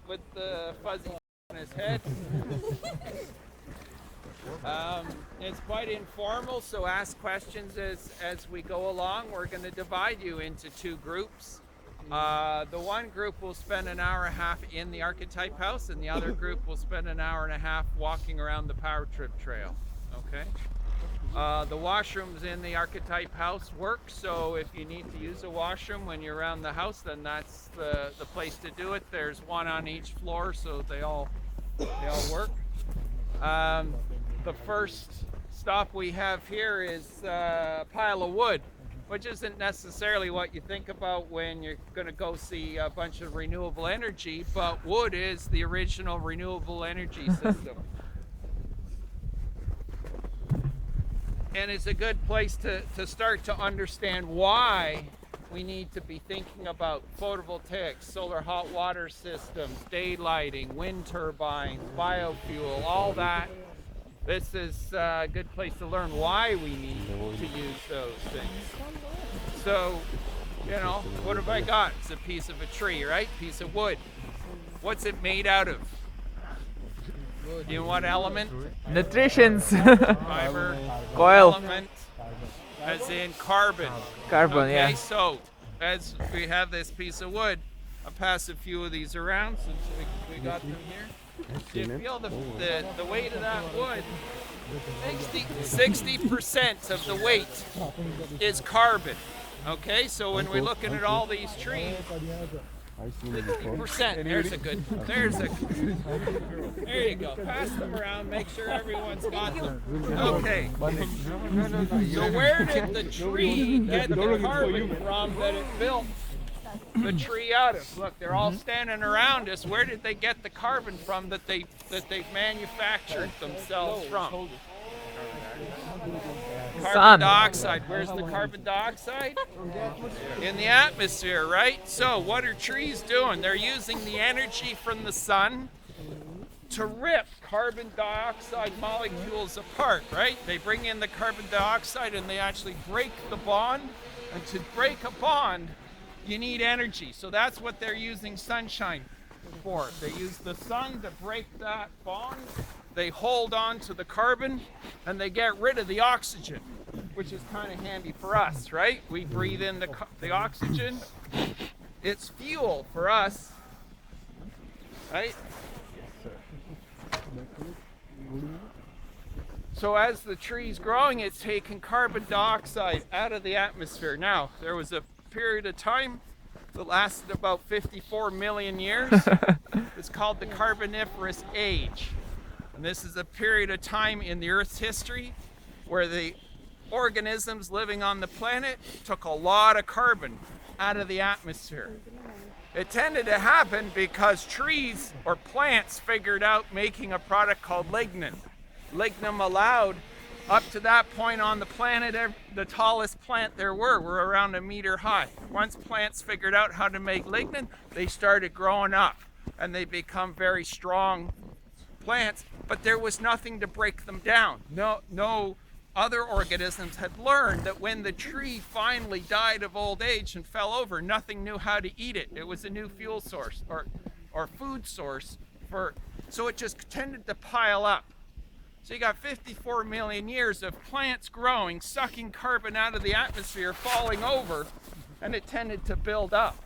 with the fuzzy on his head. It's quite informal, so ask questions as we go along. We're going to divide you into two groups. The one group will spend an hour and a half in the archetype house, and the other group will spend an hour and a half walking around the power trip trail. Okay? The washrooms in the archetype house work, so if you need to use a washroom when you're around the house, then that's the place to do it. There's one on each floor, so they all work. The first stop we have here is a pile of wood, which isn't necessarily what you think about when you're going to go see a bunch of renewable energy, but wood is the original renewable energy system. And it's a good place to start to understand why we need to be thinking about photovoltaics, solar hot water systems, daylighting, wind turbines, biofuel, all that. This is a good place to learn why we need to use those things. So, you know, what have I got? It's a piece of a tree, right? Piece of wood. What's it made out of? You know what element? Nutritions. Fiber. Coil. Element, as in carbon. Carbon, okay, yeah. So, as we have this piece of wood, I'll pass a few of these around since we got them here. You feel the weight of that wood, 60% of the weight is carbon. Okay, so when we're looking at all these trees, 60%, there you go. Pass them around, make sure everyone's got them. Okay. So where did the tree get the carbon from that it built the tree out of? Look, they're all standing around us. Where did they get the carbon from that they've manufactured themselves from? Carbon dioxide. Where's the carbon dioxide? In the atmosphere, right? So what are trees doing? They're using the energy from the sun to rip carbon dioxide molecules apart, right? They bring in the carbon dioxide and they actually break the bond. And to break a bond, you need energy. So that's what they're using sunshine for. They use the sun to break that bond. They hold on to the carbon and they get rid of the oxygen, which is kind of handy for us, right? We breathe in the oxygen. It's fuel for us, right? So as the tree's growing, it's taking carbon dioxide out of the atmosphere. Now, there was a period of time that lasted about 54 million years. It's called the Carboniferous Age. And this is a period of time in the Earth's history where the organisms living on the planet took a lot of carbon out of the atmosphere. It tended to happen because trees or plants figured out making a product called lignin. Lignum allowed, up to that point on the planet, the tallest plant there were around a meter high. Once plants figured out how to make lignin, they started growing up and they become very strong plants, but there was nothing to break them down. No other organisms had learned that when the tree finally died of old age and fell over, nothing knew how to eat it. It was a new fuel source or food source so it just tended to pile up. So you got 54 million years of plants growing, sucking carbon out of the atmosphere, falling over, and it tended to build up.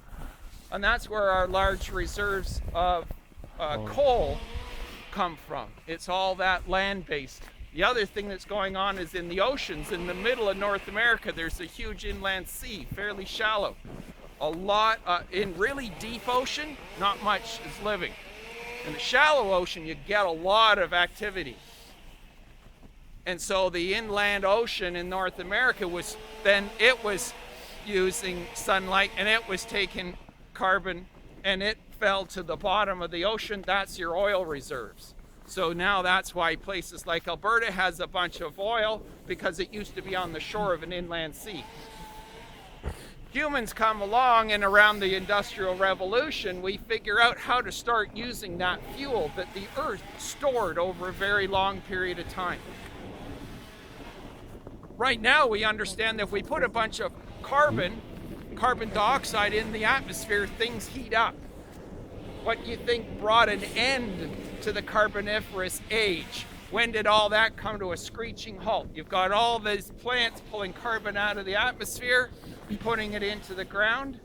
And that's where our large reserves of coal come from. It's all that land-based. The other thing that's going on is in the oceans. In the middle of North America, there's a huge inland sea, fairly shallow. A lot, in really deep ocean, not much is living. In the shallow ocean, you get a lot of activity. And so the inland ocean in North America was using sunlight and it was taking carbon and it fell to the bottom of the ocean. That's your oil reserves. So now that's why places like Alberta has a bunch of oil, because it used to be on the shore of an inland sea. Humans come along, and around the Industrial Revolution, we figure out how to start using that fuel that the Earth stored over a very long period of time. Right now, we understand that if we put a bunch of carbon dioxide in the atmosphere, things heat up. What do you think brought an end to the Carboniferous age? When did all that come to a screeching halt? You've got all these plants pulling carbon out of the atmosphere, putting it into the ground.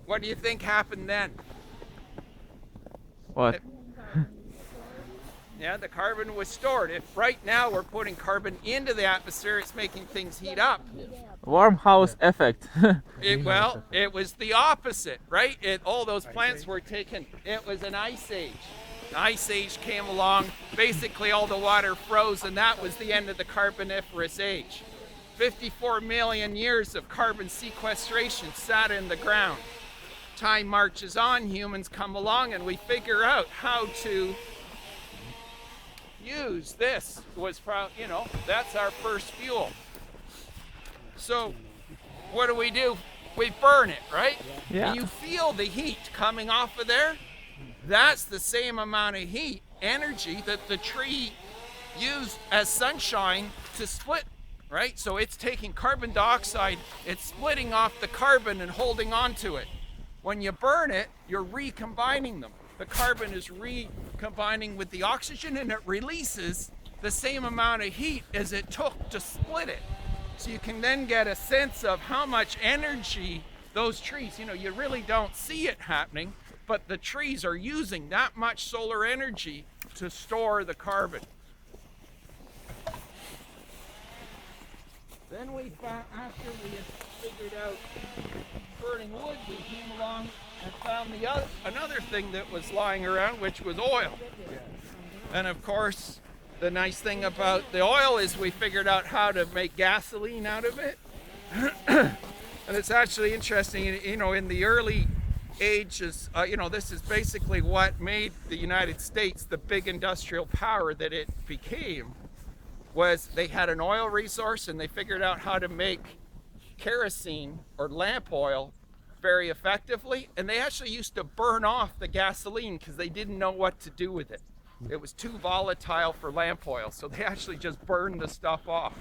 What do you think happened then? What? Yeah, the carbon was stored. If right now we're putting carbon into the atmosphere, it's making things heat up. Warm house effect. Well, it was the opposite, right? All those plants were taken. It was an ice age. The ice age came along. Basically, all the water froze, and that was the end of the Carboniferous age. 54 million years of carbon sequestration sat in the ground. Time marches on, humans come along, and we figure out how to use this. That's our first fuel. So what do? We burn it, right? Yeah. And you feel the heat coming off of there. That's the same amount of heat, energy that the tree used as sunshine to split, right? So it's taking carbon dioxide, it's splitting off the carbon and holding on to it. When you burn it, you're recombining them. The carbon is recombining with the oxygen, and it releases the same amount of heat as it took to split it. So you can then get a sense of how much energy those trees, you really don't see it happening, but the trees are using that much solar energy to store the carbon. Then after we had figured out burning wood, we came along and found another thing that was lying around, which was oil. And of course, the nice thing about the oil is we figured out how to make gasoline out of it. And it's actually interesting, in the early ages, this is basically what made the United States the big industrial power that it became. Was they had an oil resource, and they figured out how to make kerosene or lamp oil very effectively, and they actually used to burn off the gasoline because they didn't know what to do with it. It was too volatile for lamp oil, so they actually just burned the stuff off.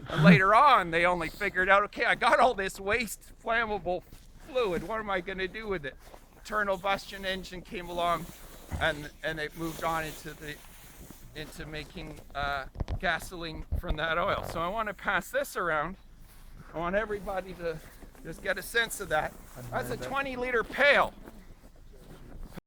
And later on, they only figured out, okay, I got all this waste flammable fluid, what am I going to do with it? Internal combustion engine came along, and it moved on into making gasoline from that oil. So I want to pass this around. I want everybody to just get a sense of that. That's a 20-liter pail.